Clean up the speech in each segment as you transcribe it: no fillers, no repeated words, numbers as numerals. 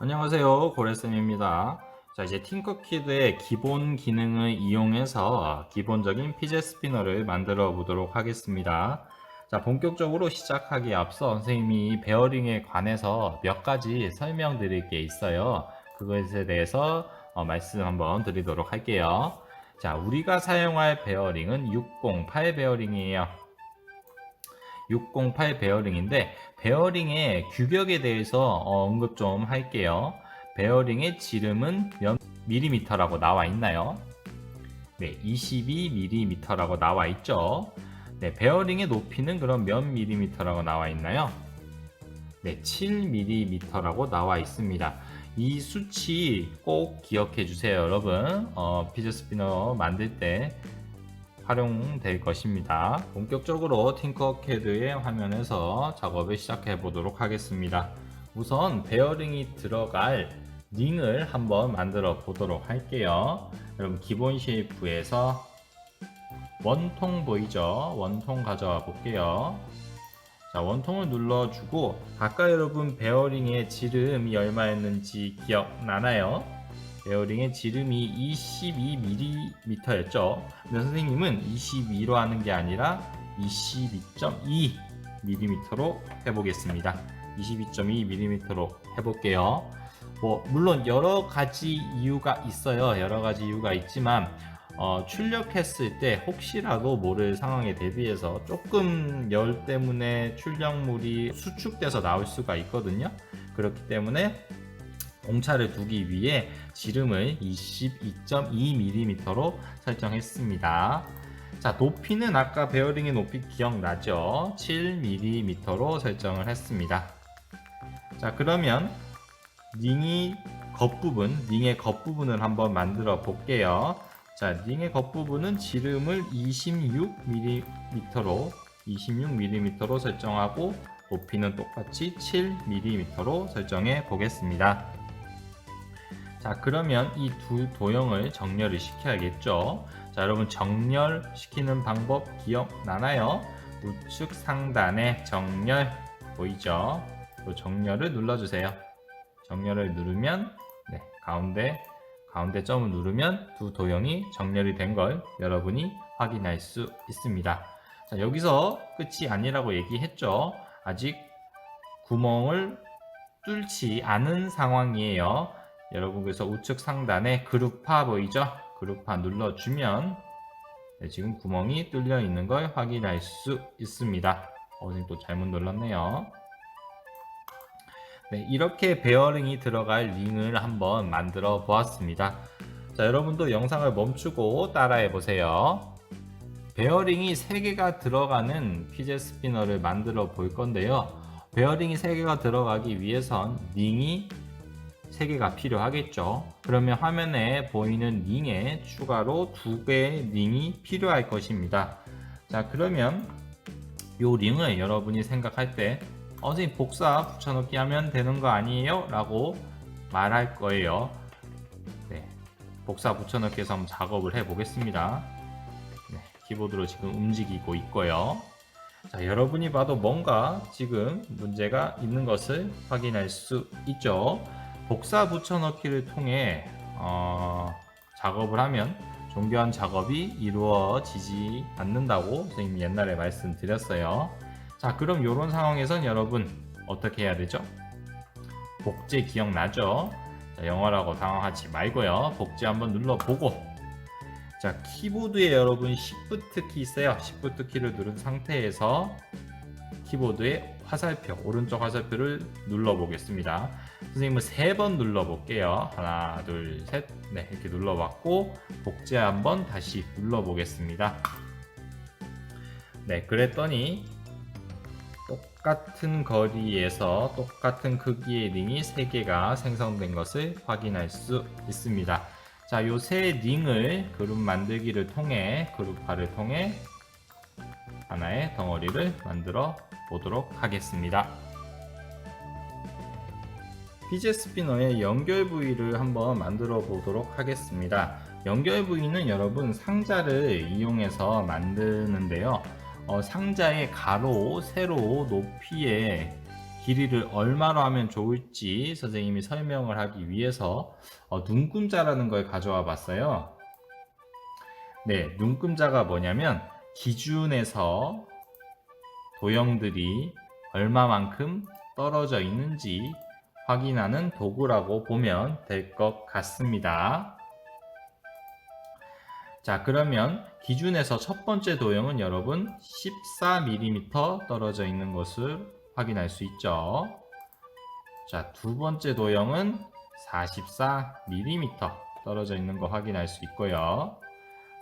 안녕하세요, 고래쌤입니다. 자, 이제 팅커키드의 기본 기능을 이용해서 기본적인 피제 스피너를 만들어 보도록 하겠습니다. 자, 본격적으로 시작하기에 앞서 선생님이 베어링에 관해서 몇 가지 설명드릴 게 있어요. 그것에 대해서 말씀 한번 드리도록 할게요. 자, 우리가 사용할 베어링은 608 베어링이에요. 608 베어링인데 베어링의 규격에 대해서 언급 좀 할게요. 베어링의 지름은 몇 밀리미터라고 나와 있나요? 네, 22mm라고 나와 있죠. 네, 베어링의 높이는 그럼 몇 밀리미터라고 나와 있나요? 네, 7mm라고 나와 있습니다. 이 수치 꼭 기억해 주세요, 여러분. 피저 스피너 만들 때 활용될 것입니다. 본격적으로 팅커캐드의 화면에서 작업을 시작해 보도록 하겠습니다. 우선 베어링이 들어갈 링을 한번 만들어 보도록 할게요. 여러분 기본 쉐이프에서 원통 보이죠? 원통 가져와 볼게요. 자, 원통을 눌러주고 아까 여러분 베어링의 지름이 얼마였는지 기억나나요? 베어링의 지름이 22mm였죠. 근데 선생님은 22로 하는 게 아니라 22.2mm로 해보겠습니다. 22.2mm로 해볼게요. 물론 여러 가지 이유가 있어요. 여러 가지 이유가 있지만 출력했을 때 혹시라도 모를 상황에 대비해서 조금 열 때문에 출력물이 수축돼서 나올 수가 있거든요. 그렇기 때문에 공차를 두기 위해 지름을 22.2mm로 설정했습니다. 자, 높이는 아까 베어링의 높이 기억나죠? 7mm로 설정을 했습니다. 자, 그러면 링의 겉부분을 한번 만들어 볼게요. 자, 링의 겉부분은 지름을 26mm로 설정하고 높이는 똑같이 7mm로 설정해 보겠습니다. 자, 그러면 이 두 도형을 정렬을 시켜야겠죠. 자, 여러분 정렬시키는 방법 기억나나요? 우측 상단에 정렬 보이죠? 그 정렬을 눌러주세요. 정렬을 누르면 가운데 점을 누르면 두 도형이 정렬이 된 걸 여러분이 확인할 수 있습니다. 자, 여기서 끝이 아니라고 얘기했죠. 아직 구멍을 뚫지 않은 상황이에요. 여러분 그래서 우측 상단에 그룹화 보이죠? 그룹화 눌러주면 지금 구멍이 뚫려 있는 걸 확인할 수 있습니다. 선생님 또 잘못 눌렀네요. 네, 이렇게 베어링이 들어갈 링을 한번 만들어 보았습니다. 자, 여러분도 영상을 멈추고 따라해 보세요. 베어링이 3개가 들어가는 피제 스피너를 만들어 볼 건데요. 베어링이 3개가 들어가기 위해선 링이 3개가 필요하겠죠. 그러면 화면에 보이는 링에 추가로 2개의 링이 필요할 것입니다. 자, 그러면 이 링을 여러분이 생각할 때 선생님 복사 붙여넣기 하면 되는 거 아니에요? 라고 말할 거예요. 네, 복사 붙여넣기 해서 한번 작업을 해 보겠습니다. 네, 키보드로 지금 움직이고 있고요. 자, 여러분이 봐도 뭔가 지금 문제가 있는 것을 확인할 수 있죠. 복사 붙여넣기를 통해 작업을 하면 정교한 작업이 이루어지지 않는다고 선생님이 옛날에 말씀드렸어요. 자, 그럼 이런 상황에선 여러분 어떻게 해야 되죠? 복제 기억나죠? 자, 영어라고 당황하지 말고요. 복제 한번 눌러보고, 자, 키보드에 여러분 Shift 키 있어요. Shift 키를 누른 상태에서 키보드의 화살표, 오른쪽 화살표를 눌러보겠습니다. 선생님은 3번 눌러볼게요. 하나, 둘, 셋. 네, 이렇게 눌러봤고, 복제 한번 다시 눌러보겠습니다. 네, 그랬더니 똑같은 거리에서 똑같은 크기의 링이 3개가 생성된 것을 확인할 수 있습니다. 자, 요 세 링을 그룹 만들기를 통해, 그룹화를 통해 하나의 덩어리를 만들어 보도록 하겠습니다. 피제 스피너의 연결 부위를 한번 만들어 보도록 하겠습니다. 연결 부위는 여러분 상자를 이용해서 만드는데요. 상자의 가로, 세로, 높이에 길이를 얼마로 하면 좋을지 선생님이 설명을 하기 위해서 눈금자라는 걸 가져와 봤어요. 네, 눈금자가 뭐냐면 기준에서 도형들이 얼마만큼 떨어져 있는지 확인하는 도구라고 보면 될 것 같습니다. 자, 그러면 기준에서 첫 번째 도형은 여러분 14mm 떨어져 있는 것을 확인할 수 있죠. 자, 두 번째 도형은 44mm 떨어져 있는 거 확인할 수 있고요.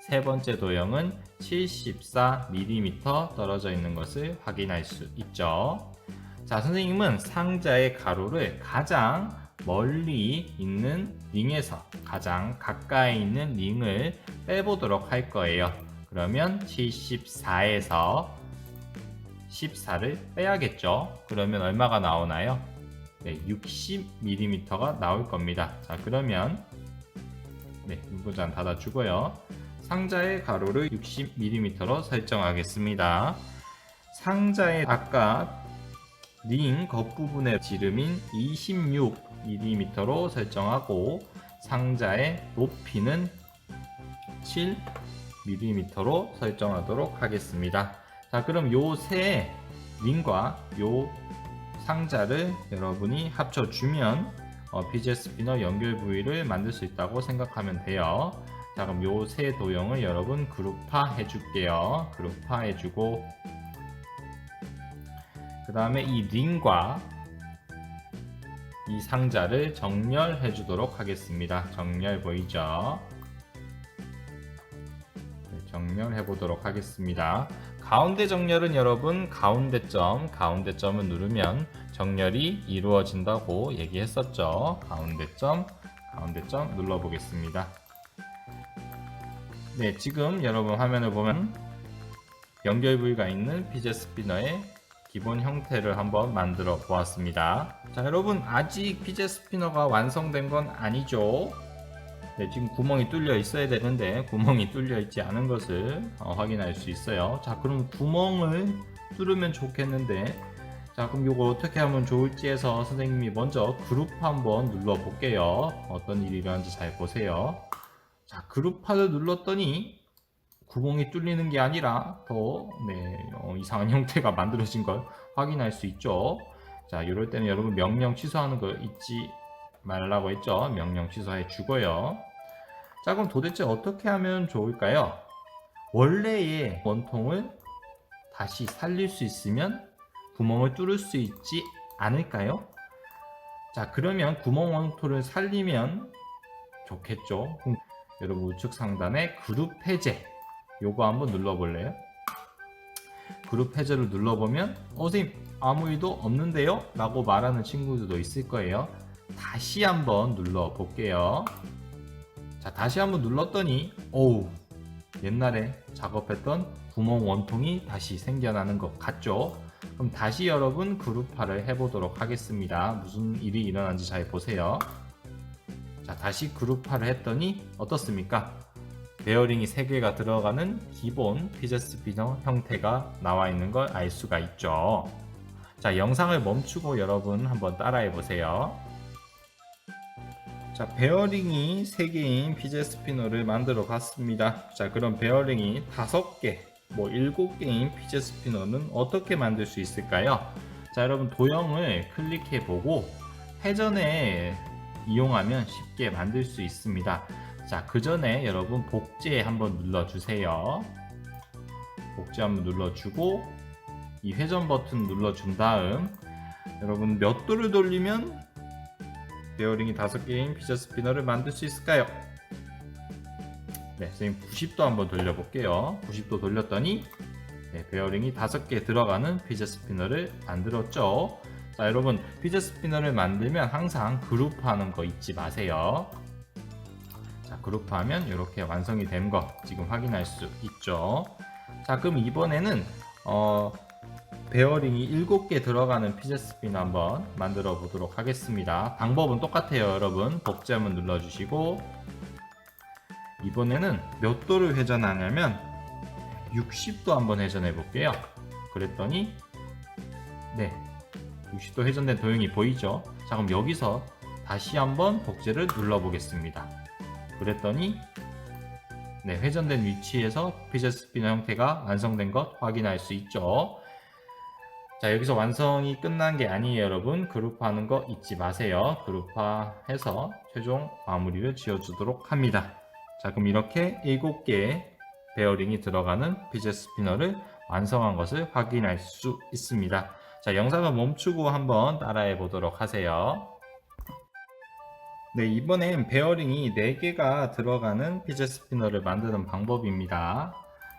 세 번째 도형은 74mm 떨어져 있는 것을 확인할 수 있죠. 자, 선생님은 상자의 가로를 가장 멀리 있는 링에서 가장 가까이 있는 링을 빼보도록 할 거예요. 그러면 74에서 14를 빼야겠죠. 그러면 얼마가 나오나요? 네, 60mm가 나올 겁니다. 자, 그러면 눈금자는 닫아주고요. 상자의 가로를 60mm로 설정하겠습니다. 상자의 아까 링 겉부분의 지름인 26mm로 설정하고 상자의 높이는 7mm로 설정하도록 하겠습니다. 자, 그럼 요 세 링과 요 상자를 여러분이 합쳐주면 피젯 스피너 연결 부위를 만들 수 있다고 생각하면 돼요. 자, 그럼 요 세 도형을 여러분 그룹화 해줄게요. 그룹화 해주고 그 다음에 이 링과 이 상자를 정렬해 주도록 하겠습니다. 정렬 보이죠? 네, 정렬해 보도록 하겠습니다. 가운데 정렬은 여러분 가운데점을 누르면 정렬이 이루어진다고 얘기했었죠. 가운데점 눌러 보겠습니다. 네, 지금 여러분 화면을 보면 연결 부위가 있는 피젯 스피너의 기본 형태를 한번 만들어 보았습니다. 자, 여러분 아직 피젯 스피너가 완성된 건 아니죠. 네, 지금 구멍이 뚫려 있어야 되는데 구멍이 뚫려 있지 않은 것을 확인할 수 있어요. 자, 그럼 구멍을 뚫으면 좋겠는데, 자, 그럼 이거 어떻게 하면 좋을지 해서 선생님이 먼저 그룹 한번 눌러 볼게요. 어떤 일이 일어나는지 잘 보세요. 자, 그룹화를 눌렀더니 구멍이 뚫리는 게 아니라 더 이상한 형태가 만들어진 걸 확인할 수 있죠. 자, 이럴 때는 여러분 명령 취소하는 거 잊지 말라고 했죠. 명령 취소해 주고요. 자, 그럼 도대체 어떻게 하면 좋을까요? 원래의 원통을 다시 살릴 수 있으면 구멍을 뚫을 수 있지 않을까요? 자, 그러면 구멍 원통을 살리면 좋겠죠. 그럼 여러분 우측 상단에 그룹 해제 요거 한번 눌러볼래요? 그룹 해제를 눌러보면 선생님 아무 일도 없는데요? 라고 말하는 친구들도 있을 거예요. 다시 한번 눌러볼게요. 자, 다시 한번 눌렀더니 옛날에 작업했던 구멍 원통이 다시 생겨나는 것 같죠? 그럼 다시 여러분 그룹화를 해보도록 하겠습니다. 무슨 일이 일어난지 잘 보세요. 자, 다시 그룹화를 했더니 어떻습니까? 베어링이 3개가 들어가는 기본 피젯 스피너 형태가 나와 있는 걸 알 수가 있죠. 자, 영상을 멈추고 여러분 한번 따라해 보세요. 자, 베어링이 3개인 피젯 스피너를 만들어 봤습니다. 자, 그럼 베어링이 5개, 7개인 피젯 스피너는 어떻게 만들 수 있을까요? 자, 여러분 도형을 클릭해 보고 회전에 이용하면 쉽게 만들 수 있습니다. 자, 그 전에 여러분 복제 한번 눌러주세요. 복제 한번 눌러주고 이 회전 버튼 눌러준 다음 여러분 몇 도를 돌리면 베어링이 5개인 피젯 스피너를 만들 수 있을까요? 네, 선생님 90도 한번 돌려볼게요. 90도 돌렸더니 베어링이 5개 들어가는 피젯 스피너를 만들었죠. 자, 여러분 피젯 스피너를 만들면 항상 그룹하는 거 잊지 마세요. 자, 그룹하면 이렇게 완성이 된 거 지금 확인할 수 있죠. 자, 그럼 이번에는 베어링이 7개 들어가는 피젯 스피너 한번 만들어 보도록 하겠습니다. 방법은 똑같아요. 여러분 복제 한번 눌러주시고 이번에는 몇 도를 회전하냐면 60도 한번 회전해 볼게요. 그랬더니 60도 회전된 도형이 보이죠? 자, 그럼 여기서 다시 한번 복제를 눌러 보겠습니다. 그랬더니 네, 회전된 위치에서 피젯 스피너 형태가 완성된 것 확인할 수 있죠. 자, 여기서 완성이 끝난 게 아니에요, 여러분. 그룹화하는 거 잊지 마세요. 그룹화해서 최종 마무리를 지어주도록 합니다. 자, 그럼 이렇게 7개의 베어링이 들어가는 피젯 스피너를 완성한 것을 확인할 수 있습니다. 자, 영상을 멈추고 한번 따라해 보도록 하세요. 네, 이번엔 베어링이 4개가 들어가는 피젯 스피너를 만드는 방법입니다.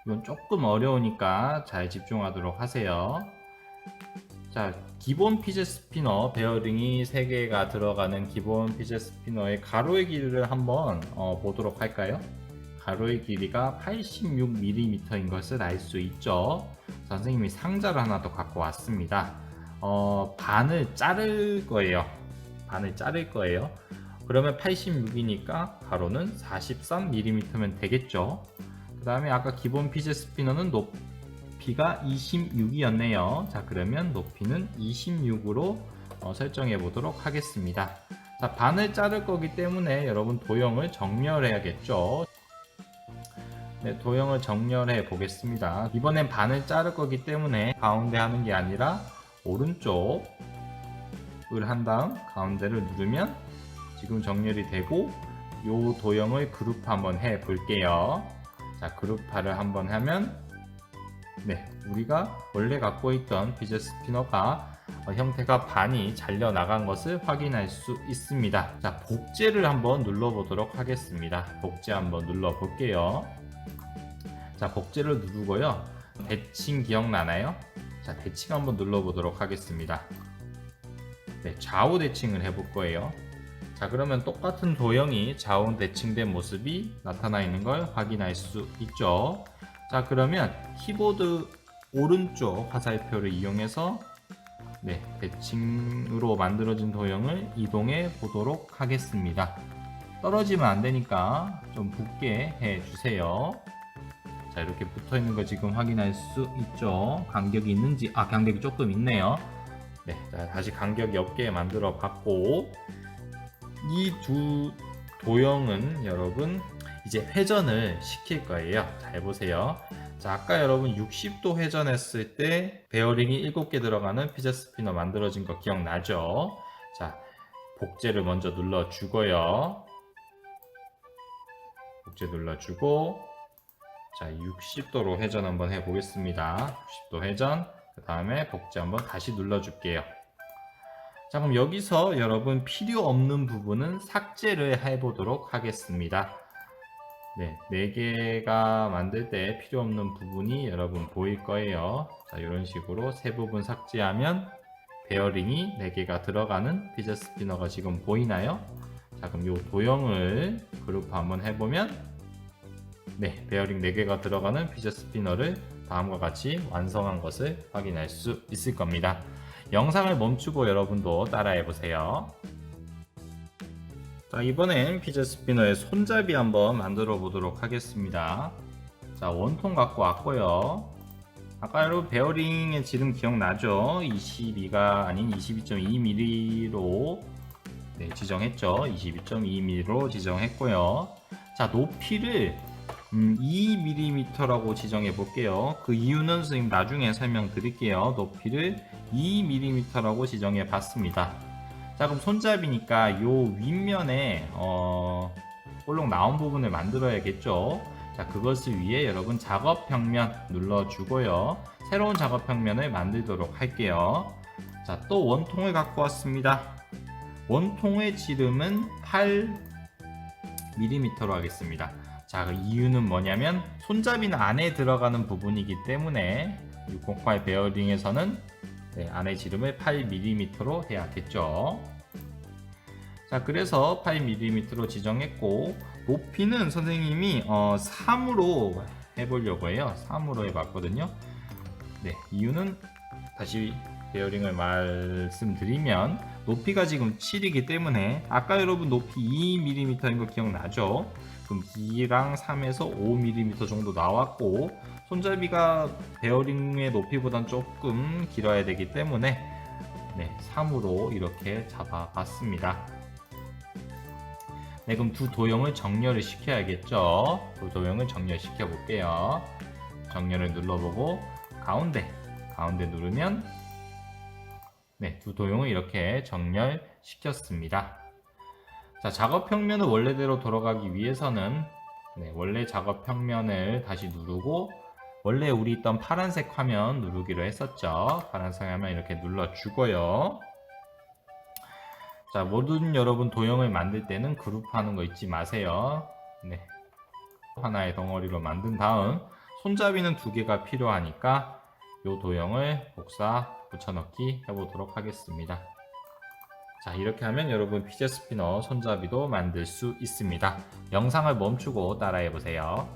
이건 조금 어려우니까 잘 집중하도록 하세요. 자, 기본 피젯 스피너 베어링이 3개가 들어가는 기본 피젯 스피너의 가로의 길이를 한번 보도록 할까요? 가로의 길이가 86mm인 것을 알 수 있죠. 선생님이 상자를 하나 더 갖고 왔습니다. 반을 자를 거예요. 그러면 86이니까 가로는 43mm면 되겠죠. 그 다음에 아까 기본 피젯 스피너는 높이가 26이었네요. 자, 그러면 높이는 26으로 설정해 보도록 하겠습니다. 자, 반을 자를 거기 때문에 여러분 도형을 정렬해야겠죠. 네, 도형을 정렬해 보겠습니다. 이번엔 반을 자를 거기 때문에 가운데 하는 게 아니라 오른쪽을 한 다음 가운데를 누르면 지금 정렬이 되고 이 도형을 그룹화 한번 해 볼게요. 자, 그룹화를 한번 하면 네, 우리가 원래 갖고 있던 피젯 스피너가 형태가 반이 잘려 나간 것을 확인할 수 있습니다. 자, 복제를 한번 눌러 보도록 하겠습니다. 복제 한번 눌러 볼게요. 자, 복제를 누르고요. 대칭 기억나나요? 자, 대칭 한번 눌러 보도록 하겠습니다. 네, 좌우 대칭을 해볼 거예요. 자, 그러면 똑같은 도형이 좌우 대칭된 모습이 나타나 있는 걸 확인할 수 있죠. 자, 그러면 키보드 오른쪽 화살표를 이용해서 네, 대칭으로 만들어진 도형을 이동해 보도록 하겠습니다. 떨어지면 안 되니까 좀 붙게 해 주세요. 자, 이렇게 붙어 있는 거 지금 확인할 수 있죠. 간격이 있는지, 간격이 조금 있네요. 네, 자, 다시 간격이 없게 만들어 봤고, 이 두 도형은 여러분 이제 회전을 시킬 거예요. 잘 보세요. 자, 아까 여러분 60도 회전했을 때 베어링이 7개 들어가는 피젯 스피너 만들어진 거 기억나죠? 자, 복제를 먼저 눌러주고요. 복제 눌러주고, 자, 60도로 회전 한번 해보겠습니다. 60도 회전, 그 다음에 복제 한번 다시 눌러줄게요. 자, 그럼 여기서 여러분 필요 없는 부분은 삭제를 해보도록 하겠습니다. 네, 4개가 만들 때 필요 없는 부분이 여러분 보일 거예요. 자, 이런 식으로 세 부분 삭제하면 베어링이 4개가 들어가는 피젯 스피너가 지금 보이나요? 자, 그럼 이 도형을 그룹화 한번 해보면 네, 베어링 4개가 들어가는 피젯 스피너를 다음과 같이 완성한 것을 확인할 수 있을 겁니다. 영상을 멈추고 여러분도 따라해 보세요. 자, 이번엔 피젯 스피너의 손잡이 한번 만들어 보도록 하겠습니다. 자, 원통 갖고 왔고요. 아까 여러분 베어링의 지름 기억나죠? 22가 아닌 22.2mm로 네, 지정했죠. 22.2mm로 지정했고요. 자, 높이를 2mm라고 지정해 볼게요. 그 이유는 선생님 나중에 설명드릴게요. 높이를 2mm라고 지정해 봤습니다. 자, 그럼 손잡이니까 요 윗면에 볼록 나온 부분을 만들어야겠죠. 자, 그것을 위해 여러분 작업평면 눌러주고요. 새로운 작업평면을 만들도록 할게요. 자, 또 원통을 갖고 왔습니다. 원통의 지름은 8mm로 하겠습니다. 자, 그 이유는 뭐냐면 손잡이는 안에 들어가는 부분이기 때문에 608 베어링에서는 네, 안의 지름을 8mm로 해야겠죠. 자, 그래서 8mm로 지정했고 높이는 선생님이 3으로 해보려고 해요. 3으로 해봤거든요. 네, 이유는 다시 베어링을 말씀드리면 높이가 지금 7이기 때문에 아까 여러분 높이 2mm인 거 기억나죠? 그럼 2랑 3에서 5mm 정도 나왔고 손잡이가 베어링의 높이보단 조금 길어야 되기 때문에 네, 3으로 이렇게 잡아봤습니다. 네, 그럼 두 도형을 정렬을 시켜야겠죠? 두 도형을 정렬시켜 볼게요. 정렬을 눌러보고 가운데 누르면 네, 두 도형을 이렇게 정렬시켰습니다. 자, 작업 평면을 원래대로 돌아가기 위해서는 네, 원래 작업 평면을 다시 누르고 원래 우리 있던 파란색 화면 누르기로 했었죠. 파란색 화면 이렇게 눌러주고요. 자, 모든 여러분 도형을 만들 때는 그룹하는 거 잊지 마세요. 네, 하나의 덩어리로 만든 다음 손잡이는 2개가 필요하니까 이 도형을 복사 붙여넣기 해보도록 하겠습니다. 자, 이렇게 하면 여러분 피제 스피너 손잡이도 만들 수 있습니다. 영상을 멈추고 따라해 보세요.